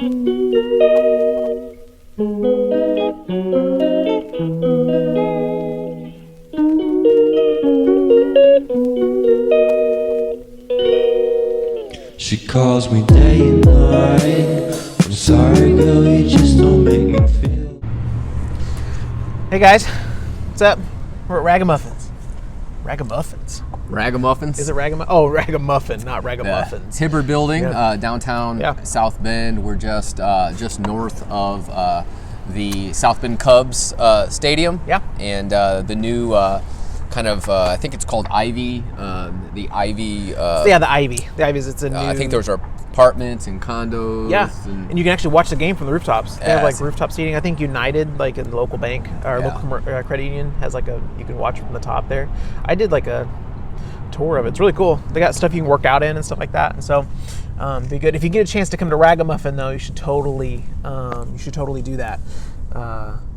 She calls me day and night. I'm sorry, girl, you just don't make me feel. Hey guys, what's up? We're at Ragamuffins. Ragamuffins. Ragamuffins? Is it Ragamuffin? Oh, Ragamuffin, not Ragamuffins. Hibbert Building, Yeah. downtown South Bend. We're just north of the South Bend Cubs stadium. Yeah. And the new I think it's called Ivy. The Ivy. The Ivy. The Ivy's. It's a new. I think there's apartments and condos. Yeah. And you can actually watch the game from the rooftops. They have like Yes. rooftop seating. I think United, like in the local bank or local credit union, has like you can watch from the top there. I did like a tour of it. It's really cool. They got stuff you can work out in and stuff like that. And so, be good. If you get a chance to come to Ragamuffin, though, you should totally do that.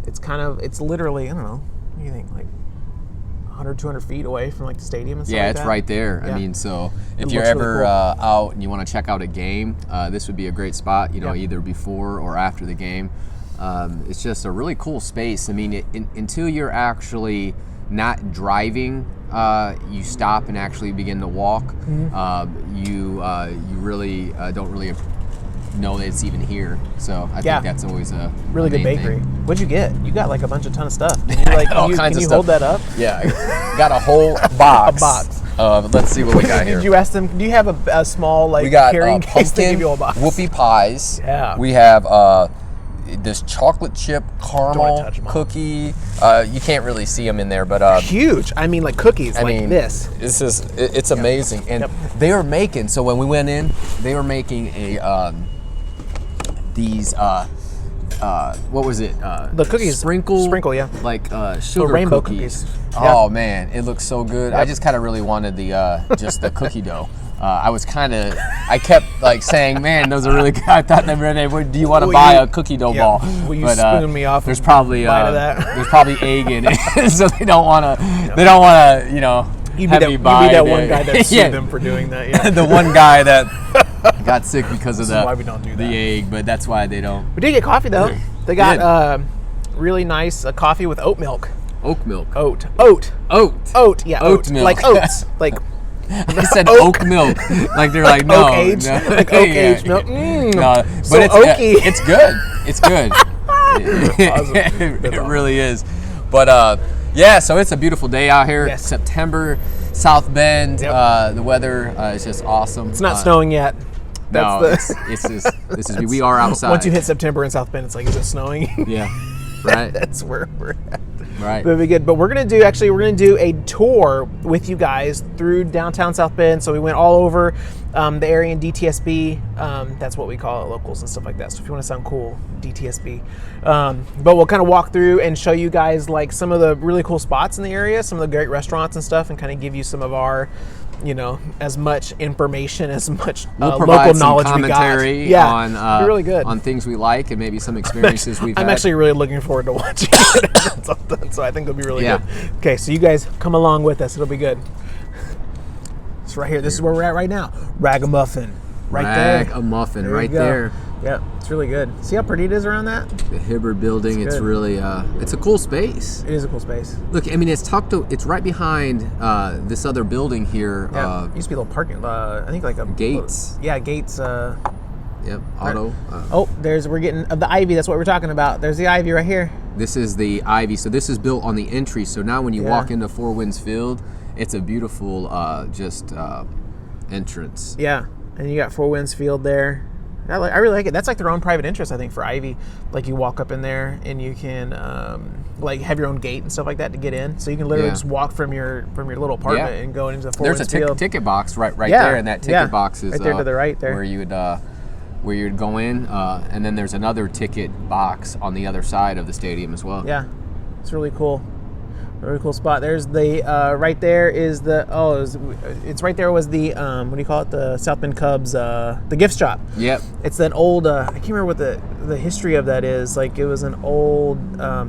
It's literally, I don't know, what do you think, like 100, 200 feet away from like the stadium and stuff Yeah, like it's that. right there. Yeah. I mean, so if It you're looks really ever cool. out and you want to check out a game, this would be a great spot, either before or after the game. It's just a really cool space. I mean, until you're actually not driving, you stop and actually begin to walk. Mm-hmm. You really don't really know that it's even here. So I think that's always a Really good main bakery. thing. What'd you get? You got like a ton of stuff. Can you, like, all kinds can of you stuff. hold that up? Yeah, got a whole box. A box. Let's see what we got here. Did you ask them? Do you have a small like We got carrying case to give pumpkin you a box? whoopie pies. Yeah. We have this chocolate chip caramel touch 'em all. cookie. You can't really see them in there, but Huge. I mean, like cookies, this. It's amazing. And they are making. So when we went in, they were making these. What was it? The cookies. Sprinkle, yeah. Like sugar rainbow cookies. Yeah. Oh man, it looks so good. Yep. I just kind of really wanted the just the cookie dough. I kept like saying, man, those are really good. I thought they were, do you want to buy a cookie dough ball? Will you spoon me off? There's probably bite of that? there's probably egg in it, so they don't want to, You'd have be me buy that the- one guy that sued Yeah. them for doing that. Yeah. the one guy that got sick because of This is why we don't do the that. egg, but that's why they don't. We did get coffee though. They got really nice coffee with oat milk. Oat milk. Oat. Yeah. Oat milk. Like oats. Like They said oak milk. Like they're like, no. oak aged. No. Like oak aged milk. No, but So it's oaky. It's good. It's good. Awesome. It really is. But so it's a beautiful day out here. Yes. September, South Bend. Yep. The weather is just awesome. It's not snowing yet. No, That's this is we are outside. Once you hit September in South Bend, it's like, is it snowing? Yeah. Right. That's where we're at. Right. That'd be good. But we're gonna do a tour with you guys through downtown South Bend. So we went all over the area in DTSB. That's what we call it, locals and stuff like that. So if you want to sound cool, DTSB. But we'll kind of walk through and show you guys like some of the really cool spots in the area, some of the great restaurants and stuff, and kind of give you some of our, as much information, as much We'll provide local some knowledge commentary we got. on it'd be really good. on things we like and maybe some experiences we've I'm had. actually really looking forward to watching it. So I think it'll be really Yeah. good. Okay, so you guys come along with us. It'll be good. It's right here. This is where we're at right now. Ragamuffin. Right there. Ragamuffin There you right go. there. Yep, it's really good. See how pretty it is around that? The Hibbert Building. It's good. really it's a cool space. It is a cool space. Look, I mean, it's right behind this other building here. Yeah, it used to be a little parking. I think like a Gates. Yeah, Gates. Yep, auto. We're getting the Ivy. That's what we're talking about. There's the Ivy right here. This is the Ivy. So this is built on the entry. So now when you Yeah. walk into Four Winds Field, it's a beautiful entrance. Yeah, and you got Four Winds Field there. I really like it. That's like their own private interest, I think, for Ivy. Like you walk up in there and you can like have your own gate and stuff like that to get in. So you can literally Yeah. just walk from your little apartment and go into the Four There's Winds a Field. ticket box right Yeah, there, and that ticket box is right there to the right there. where you would go in, and then there's another ticket box on the other side of the stadium as well. Yeah, it's really cool. Really cool spot. There's the right there is the it's right there was the what do you call it, the South Bend Cubs the gift shop. Yep. It's that old I can't remember what the history of that is. Like it was an old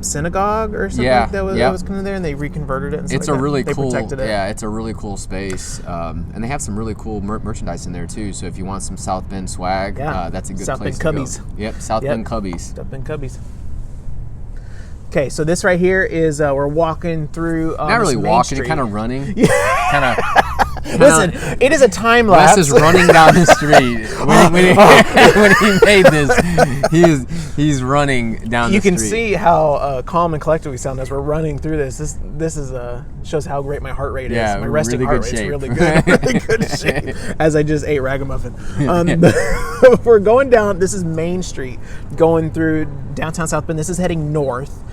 synagogue or something like that was kind of there, and they reconverted it. And it's stuff a like really that. cool. They protected it. Yeah, it's a really cool space, and they have some really cool merchandise in there too. So if you want some South Bend swag, that's a good South place Bend to Cubbies. go. Yep, South Bend Cubbies. South Bend Cubbies. Okay, so this right here is we're walking through. Not really this main walking, street. kind of running. kind of. Listen, it is a time lapse. Wes is running down the street when he made this. He's running down the street. You can see how calm and collected we sound as we're running through this. This is shows how great my heart rate is. My resting really heart good rate's shape. really good. Really good shape. As I just ate Ragamuffin. We're going down. This is Main Street, going through downtown South Bend. This is heading north.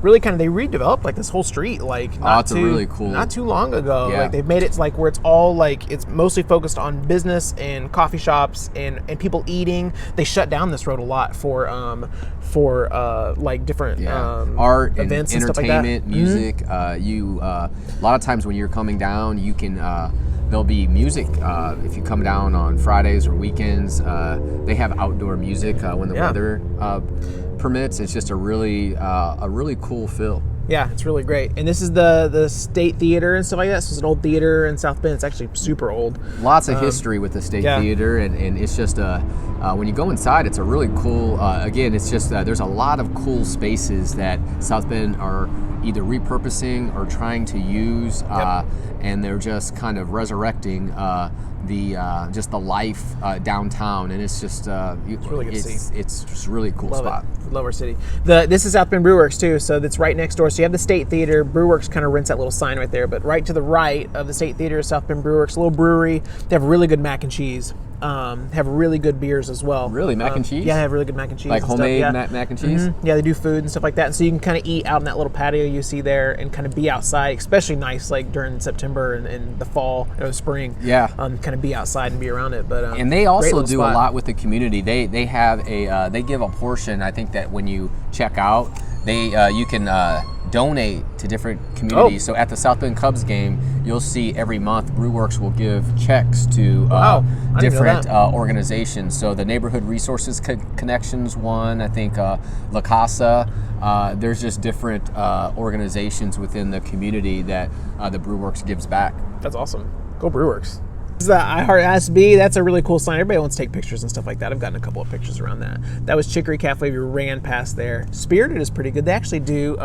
Really kind of they redeveloped like this whole street like not too long ago. Yeah. Like they've made it like where it's all like it's mostly focused on business and coffee shops and people eating. They shut down this road a lot for like different art, events and and stuff like that. entertainment, music. A lot of times when you're coming down, you can there'll be music if you come down on Fridays or weekends. They have outdoor music when the weather permits. It's just a really cool feel. Yeah, it's really great. And this is the State Theater and stuff like that. So it's an old theater in South Bend. It's actually super old. Lots of history with the State Theater, and it's just when you go inside, it's a really cool. Again, it's just there's a lot of cool spaces that South Bend are either repurposing or trying to use, and they're just kind of resurrecting just the life downtown, and it's just it's really good to see. It's just a really cool spot. Love our city. This is South Bend Brewworks too, so that's right next door. So you have the State Theater. Brewworks kind of rents that little sign right there, but right to the right of the State Theater is South Bend Brewworks, a little brewery. They have really good mac and cheese. Have really good beers as well. Really, mac and cheese? Yeah, they have really good mac and cheese. Like and homemade stuff. mac and cheese? Mm-hmm. Yeah, they do food and stuff like that. And so you can kind of eat out in that little patio you see there and kind of be outside, especially nice like during September and the fall or the spring. Yeah. Kind of be outside and be around it. But and they also do spot. a lot with the community. They have they give a portion. I think that when you check out, you can donate to different communities. So at the South Bend Cubs game, you'll see every month Brewworks will give checks to different organizations. So the Neighborhood Resources Connections one, I think La Casa. There's just different organizations within the community that the Brewworks gives back. That's awesome. Go Brewworks. This is the iHeartSB. That's a really cool sign. Everybody wants to take pictures and stuff like that. I've gotten a couple of pictures around that. That was Chicory Cafe. We ran past there. Spirited is pretty good. They actually do.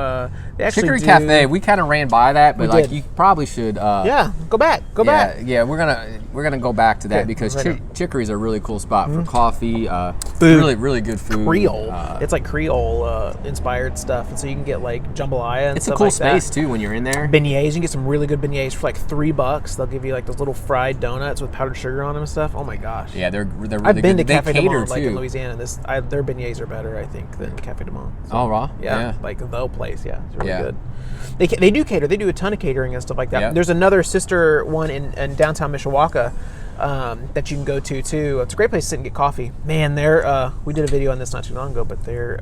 Chicory Cafe. We kind of ran by that, but like did. you probably should. Go back. Go back. Yeah, we're gonna go back to that because Chicory's a really cool spot for coffee. Food. Really good food. Creole. It's like Creole inspired stuff, and so you can get like jambalaya and it's stuff a cool like space that. too when you're in there. Beignets. You can get some really good beignets for like $3. They'll give you like those little fried donuts with powdered sugar on them and stuff. Oh my gosh. Yeah, they're really I've been good. to Cafe They du cater Monde, like in too. Louisiana. Their beignets are better, I think, than Cafe du Monde. So, Oh, raw? Yeah, like the place. Yeah, it's really Yeah. good. They do cater. They do a ton of catering and stuff like that. Yeah. There's another sister one in downtown Mishawaka that you can go to too. It's a great place to sit and get coffee. Man, we did a video on this not too long ago, but their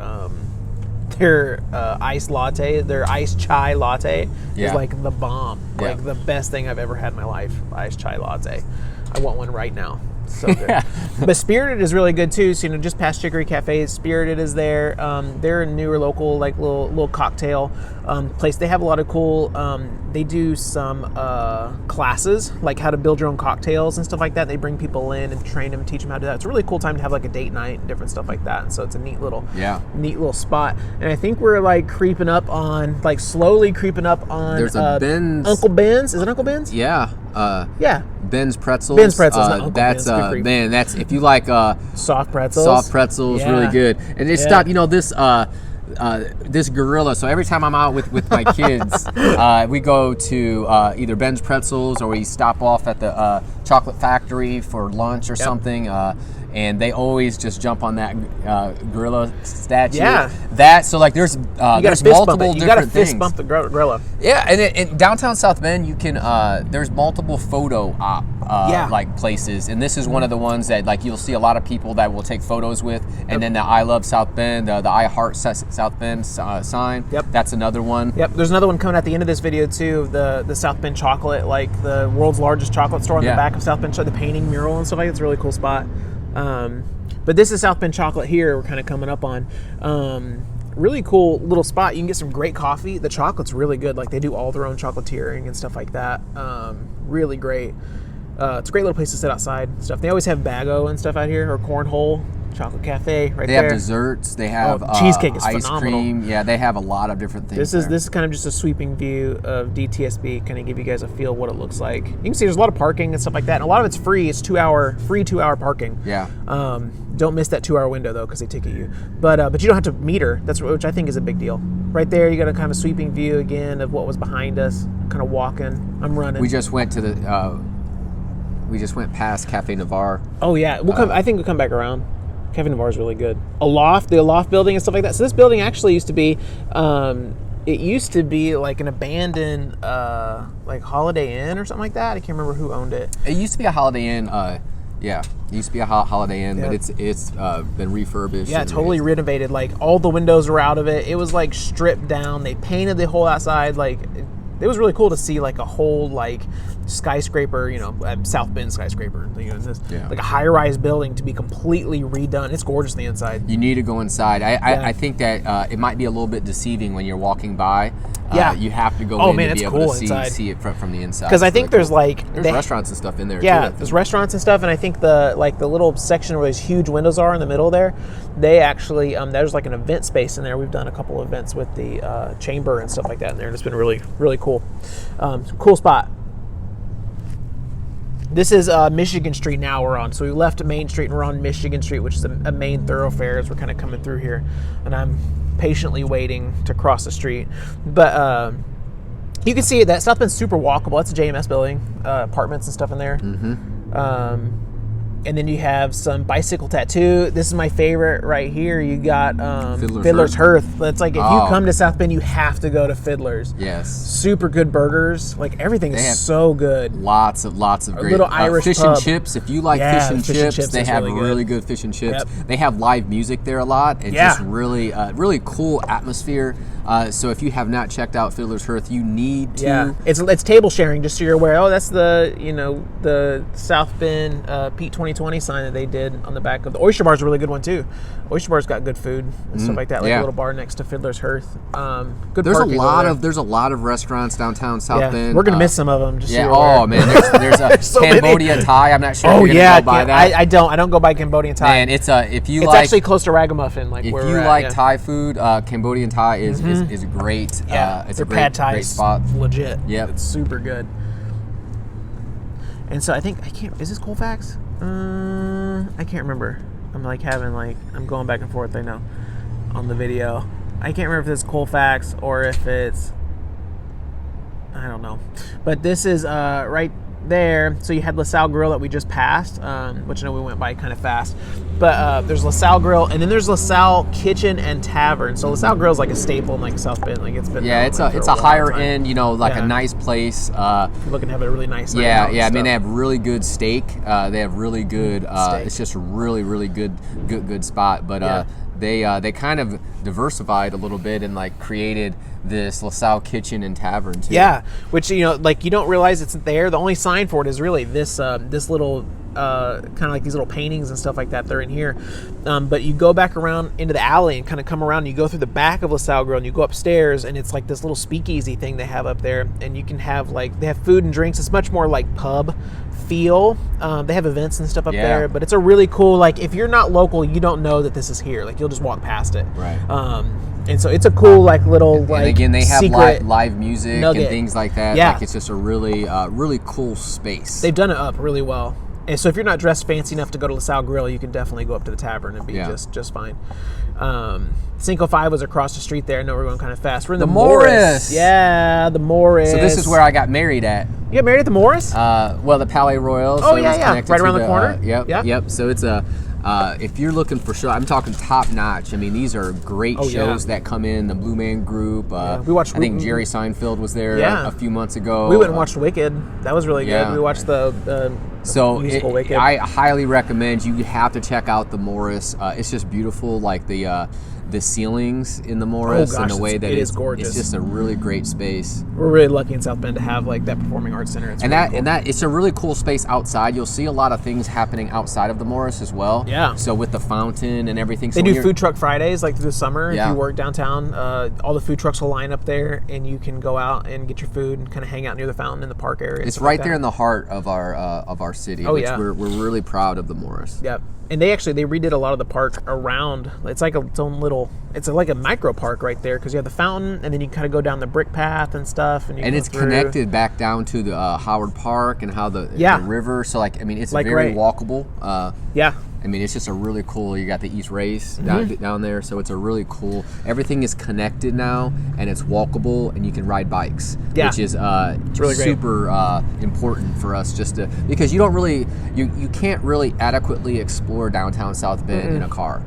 iced latte, their iced chai latte is like the bomb. Yeah. Like the best thing I've ever had in my life. Iced chai latte. I want one right now. So good. But Spirited is really good too. So just past Chicory Cafe, Spirited is there. They're a newer local like little cocktail place. They have a lot of cool. They do some classes like how to build your own cocktails and stuff like that. They bring people in and train them, teach them how to do that. It's a really cool time to have like a date night and different stuff like that. And so it's a neat little spot. And I think we're like slowly creeping up on. There's a Ben's. Uncle Ben's. Is it Uncle Ben's? Yeah. Yeah. Ben's Pretzels. Ben's Pretzels. Not Uncle That's Ben's. Good grief. man. That's if you like Soft pretzels. soft pretzels, Yeah. really good. And it's not this gorilla. So every time I'm out with my kids, we go to either Ben's Pretzels or we stop off at the Chocolate Factory for lunch or something. and they always just jump on that gorilla statue. Yeah. So like there's there's multiple different things. You got to things. fist bump the gorilla. Yeah, and in downtown South Bend, you can there's multiple photo op like places, and this is one of the ones that like you'll see a lot of people that will take photos with, and then the I Love South Bend, the I Heart South Bend sign. Yep. That's another one. Yep. There's another one coming at the end of this video too. The South Bend chocolate, like the world's largest chocolate store on the back of South Bend, the painting mural and stuff like that. It's a really cool spot. But this is South Bend chocolate here. We're kind of coming up on. Really cool little spot. You can get some great coffee. The chocolate's really good. Like they do all their own chocolatiering and stuff like that. Really great. It's a great little place to sit outside and stuff. They always have bago and stuff out here, or cornhole. Chocolate cafe right there. They have desserts. They have cheesecake is ice phenomenal. cream. Yeah, they have a lot of different things. This is kind of just a sweeping view of DTSB, kind of give you guys a feel of what it looks like. You can see there's a lot of parking and stuff like that, and a lot of it's free. It's free 2 hour parking. Yeah. Don't miss that 2 hour window though, because they ticket you. But you don't have to meter. Which I think is a big deal. Right there, you got a kind of sweeping view again of what was behind us. Kind of walking. I'm running. We just went to we just went past Cafe Navarre. Oh yeah, I think we'll come back around. Cafe Navarre is really good. The Aloft building and stuff like that. So this building actually used to be, like an abandoned like Holiday Inn or something like that. I can't remember who owned it. It used to be a Holiday Inn. Yeah, it used to be a Holiday Inn, but it's been refurbished. Yeah, totally renovated. Like all the windows were out of it. It was like stripped down. They painted the whole outside. Like it was really cool to see like a whole like skyscraper, South Bend skyscraper, like a high-rise building to be completely redone. It's gorgeous on the inside. You need to go inside. I think that it might be a little bit deceiving when you're walking by. You have to go in to be able to see it from the inside. Because I think there's cool. There's restaurants and stuff in there too. Yeah, there's restaurants and stuff, and I think the little section where those huge windows are in the middle there, they actually there's like an event space in there. We've done a couple of events with the chamber and stuff like that in there, and it's been really, really cool. Cool spot. This is Michigan Street now we're on. So we left Main Street and we're on Michigan Street, which is a main thoroughfare as we're kind of coming through here. And I'm patiently waiting to cross the street. But you can see that South Bend's super walkable. That's a JMS building, apartments and stuff in there. Mm-hmm. And then you have some bicycle tattoo. This is my favorite right here. You got Fiddler's Hearth. It's like if you come to South Bend, you have to go to Fiddler's. Yes. Super good burgers. Like everything is so good. Lots of great little Irish fish pub. and chips. If you like fish and chips, they have really good fish and chips. Yep. They have live music there a lot, and just really really cool atmosphere. So if you have not checked out Fiddler's Hearth, you need to. Yeah, it's table sharing, just so you're aware. Oh, that's the South Bend Pete 2020 sign that they did on the back of the Oyster Bar's a really good one too. Oyster Bar's got good food and stuff like that, like a little bar next to Fiddler's Hearth. Good. There's a lot of restaurants downtown South Bend. We're gonna miss some of them. Just man, there's a so Cambodia Thai. I'm not sure. Oh if you're gonna go by that. I don't go by Cambodian Thai. And it's actually close to Ragamuffin. Like if where you we're like at, Thai food, Cambodian Thai is great. It's a great spot. Legit. Yep. It's super good. And so I can't. Is this Colfax? I can't remember. I'm going back and forth. I know on the video. I can't remember if this is Colfax or if it's. I don't know. But this is right there. So you had LaSalle Grill that we just passed, which I know we went by kind of fast. But there's LaSalle Grill, and then there's LaSalle Kitchen and Tavern. So LaSalle Grill is like a staple in like South Bend. Like it's been it's a higher end, a nice place. If you're looking to have a really nice night out I mean they have really good steak. They have really good. It's just a really good spot. But they kind of diversified a little bit and like created this LaSalle Kitchen and Tavern too. Yeah, which you don't realize it's there. The only sign for it is really this little kind of like these little paintings and stuff like that. They're in here, but you go back around into the alley and kind of come around. And you go through the back of LaSalle Grill and you go upstairs, and it's like this little speakeasy thing they have up there, and you can have they have food and drinks. It's much more like pub feel. They have events and stuff up there, but it's a really cool. Like if you're not local, you don't know that this is here. Like you'll just walk past it. Right. And so it's a cool little and again they have live music nugget. And things like that. Yeah. Like it's just a really cool space. They've done it up really well. And so if you're not dressed fancy enough to go to LaSalle Grill, you can definitely go up to the tavern and be just fine. Cinco 5 was across the street there. I know we're going kind of fast. We're in the Morris. Yeah, the Morris. So this is where I got married at. You got married at the Morris? The Palais Royal. Oh, so yeah. Right around the corner? Yep. So it's a If you're looking for show, I'm talking top notch. I mean, these are great shows that come in. The Blue Man Group. We watched. I think Jerry Seinfeld was there a few months ago. We went and watched Wicked. That was really good. We watched the musical Wicked. I highly recommend you have to check out the Morris. It's just beautiful, like the ceilings in the Morris and the way that it is gorgeous. It's just a really great space. We're really lucky in South Bend to have like that performing arts center. It's really cool. And that it's a really cool space outside. You'll see a lot of things happening outside of the Morris as well. Yeah. So with the fountain and everything. They do food truck Fridays like through the summer. Yeah. If you work downtown, all the food trucks will line up there, and you can go out and get your food and kind of hang out near the fountain in the park area. It's right there in the heart of our city. We're really proud of the Morris. Yep. And they redid a lot of the park around. It's like its own little. It's like a micro park right there because you have the fountain, and then you kind of go down the brick path and stuff. And it's connected back down to the Howard Park and how the river. So it's like very walkable. I mean, it's just a really cool. You got the East Race down there, so it's a really cool. Everything is connected now, and it's walkable, and you can ride bikes, which is it's really super important for us. Because you don't really, you can't really adequately explore downtown South Bend in a car.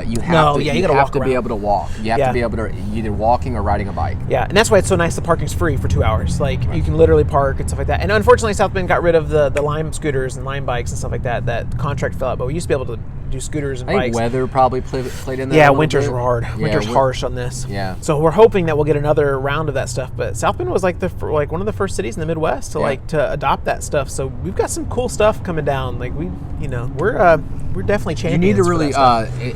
You have to be able to walk. You have to be able to either walking or riding a bike. Yeah, and that's why it's so nice. The parking's free for 2 hours. Like you can literally park and stuff like that. And unfortunately, South Bend got rid of the Lime scooters and Lime bikes and stuff like that. That contract fell out, but we used to be able to do scooters and I think bikes. Weather probably played in there. Yeah, winters were hard. Winter's harsh on this. Yeah. So we're hoping that we'll get another round of that stuff. But South Bend was like one of the first cities in the Midwest to adopt that stuff. So we've got some cool stuff coming down. Like we're definitely champions. You need to really.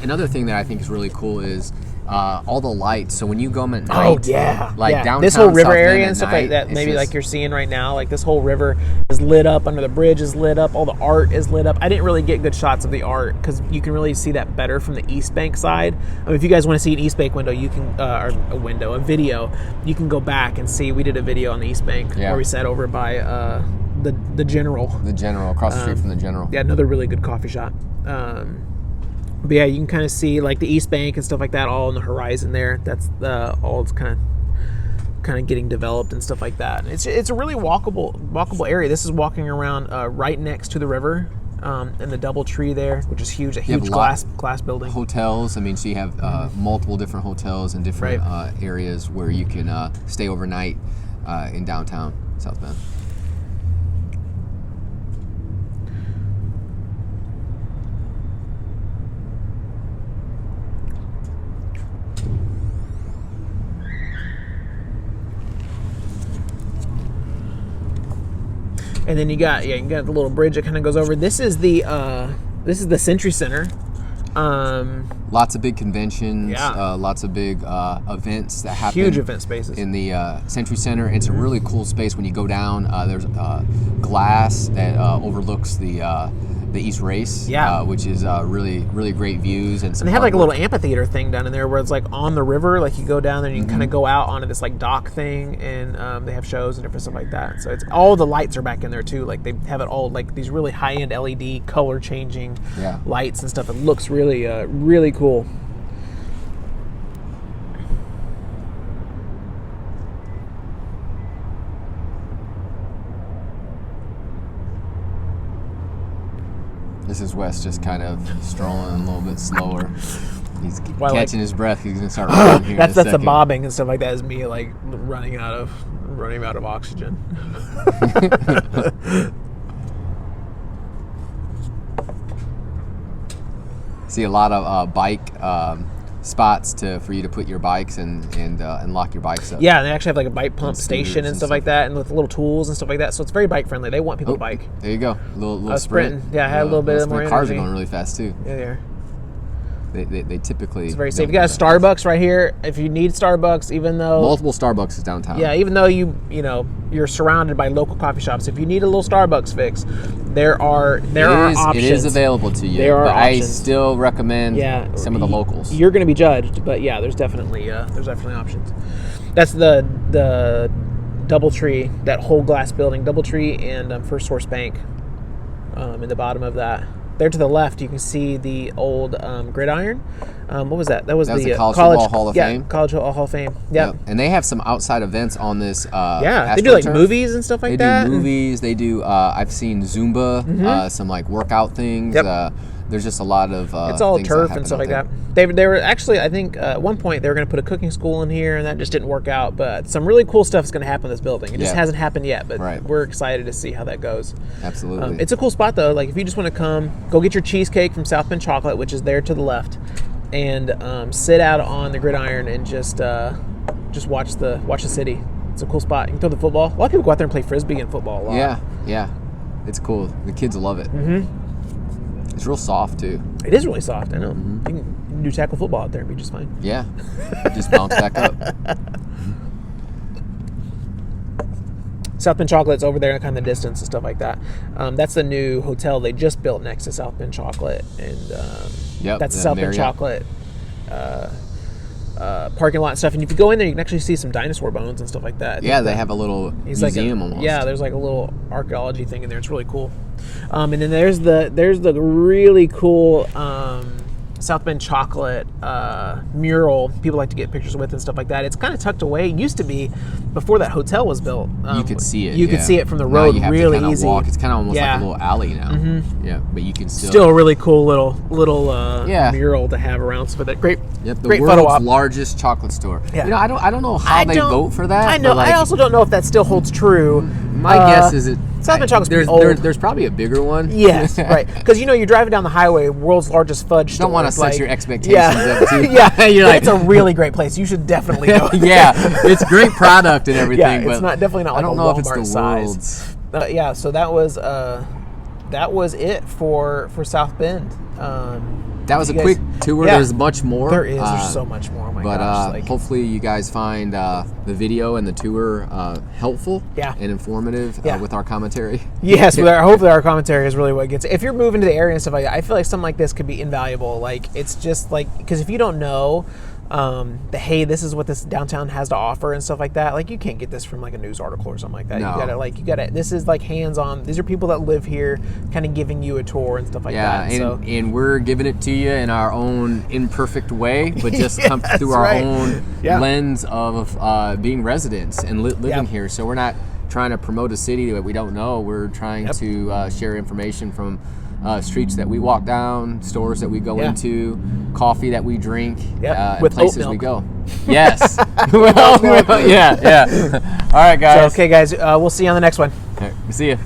Another thing that I think is really cool is all the lights. So when you go at night, downtown this whole river South area Bend and stuff night, like that, maybe like you're seeing right now, like this whole river is lit up, under the bridge is lit up, all the art is lit up. I didn't really get good shots of the art because you can really see that better from the East Bank side. I mean, if you guys want to see an East Bank window, you can, a video, you can go back and see. We did a video on the East Bank where we sat over by the General. The General, across the street from the General. Yeah, another really good coffee shop. But yeah, you can kind of see like the East Bank and stuff like that all on the horizon there. That's all it's kind of getting developed and stuff like that. It's a really walkable area. This is walking around right next to the river, and the double tree there, which is huge. A huge glass building. Hotels. I mean, so you have multiple different hotels in different areas where you can stay overnight in downtown South Bend. And then you got the little bridge that kind of goes over. This is the Century Center. Lots of big conventions, lots of big events that happen. Huge event spaces in the Century Center. It's a really cool space when you go down. There's glass that overlooks the East Race, which is really, really great views. And they have like a little amphitheater thing down in there where it's like on the river. Like you go down there and you can kind of go out onto this like dock thing, and they have shows and different stuff like that. So it's all the lights are back in there too. Like they have it all like these really high-end LED color changing lights and stuff. It looks really, really cool. This is Wes just kind of strolling a little bit slower. He's catching his breath. He's gonna start running here. That's the bobbing and stuff like that. Is me like running out of oxygen. See a lot of bike spots for you to put your bikes and lock your bikes up. Yeah, they actually have like a bike pump station and stuff like that, and with little tools and stuff like that. So it's very bike friendly. They want people to bike. There you go, little sprint. Yeah, I had a little bit more energy. Cars are going really fast too. Yeah, they are. They typically. It's very safe. You got a Starbucks right here. If you need Starbucks, even though multiple Starbucks is downtown. Yeah, even though you're surrounded by local coffee shops, if you need a little Starbucks fix, there are options. It is available to you. There are options. I still recommend some of the locals. You're going to be judged, but yeah, there's definitely options. That's the DoubleTree, that whole glass building, DoubleTree and First Source Bank. In the bottom of that. There to the left, you can see the old gridiron. What was that? That was the College Football Hall of Fame. College Football Hall of Fame. Yeah. And they have some outside events on this. They do like movies and stuff like that. They do movies. They do. I've seen Zumba. Some like workout things. Yep. there's just a lot of it's all things turf that and stuff happen like out that. They were actually, I think, at one point they were going to put a cooking school in here, and that just didn't work out. But some really cool stuff is going to happen in this building. It just hasn't happened yet, but we're excited to see how that goes. Absolutely. It's a cool spot though. Like if you just want to come, go get your cheesecake from South Bend Chocolate, which is there to the left, and sit out on the gridiron and just watch the city. It's a cool spot. You can throw the football. A lot of people go out there and play frisbee and football a lot. Yeah. It's cool. The kids love it. Mm-hmm. It's real soft too. It is really soft. I know. Mm-hmm. You can do tackle football out there and be just fine. Yeah. Just bounce back up. South Bend Chocolate's over there in kind of the distance and stuff like that. That's the new hotel they just built next to South Bend Chocolate, and that's the South Bend Chocolate parking lot and stuff. And if you go in there, you can actually see some dinosaur bones and stuff like that. They have a little museum almost. Yeah, there's like a little archaeology thing in there. It's really cool. And then there's the really cool South Bend Chocolate mural people like to get pictures with and stuff like that. It's kind of tucked away. It used to be before that hotel was built. You could see it. You could see it from the road really easy. Walk. It's kind of almost like a little alley now. Mm-hmm. Yeah, but you can still a really cool little mural to have around. So that great. Yep, the great world's largest chocolate store. Yeah. You know, I don't know how they vote for that. I know. I also don't know if that still holds true. My guess is South Bend Chocolate's old. There's probably a bigger one. Yes, right. Because you're driving down the highway, world's largest fudge store. Don't want to set your expectations up too. It's a really great place. You should definitely go. It's great product and everything. Yeah, but it's definitely not like I don't a know Walmart if it's the size. world's. So that was it for South Bend. That was a quick tour. Yeah. There's much more. There is. There's so much more. Oh my gosh. Hopefully you guys find the video and the tour helpful and informative with our commentary. Yes, hopefully our commentary is really what gets it. If you're moving to the area and stuff like that, I feel like something like this could be invaluable. Like, it's just like, because if you don't know hey, this is what this downtown has to offer and stuff like that, like, you can't get this from like a news article or something like that. No. You gotta this is like hands-on. These are people that live here kind of giving you a tour and stuff like that. And we're giving it to you in our own imperfect way, but just come through our own lens of being residents and living here. So we're not trying to promote a city that we don't know. We're trying to share information from streets that we walk down, stores that we go into, coffee that we drink, and with places oat milk. we go. Yes. All right, guys. So, okay, guys, we'll see you on the next one. All right, see you.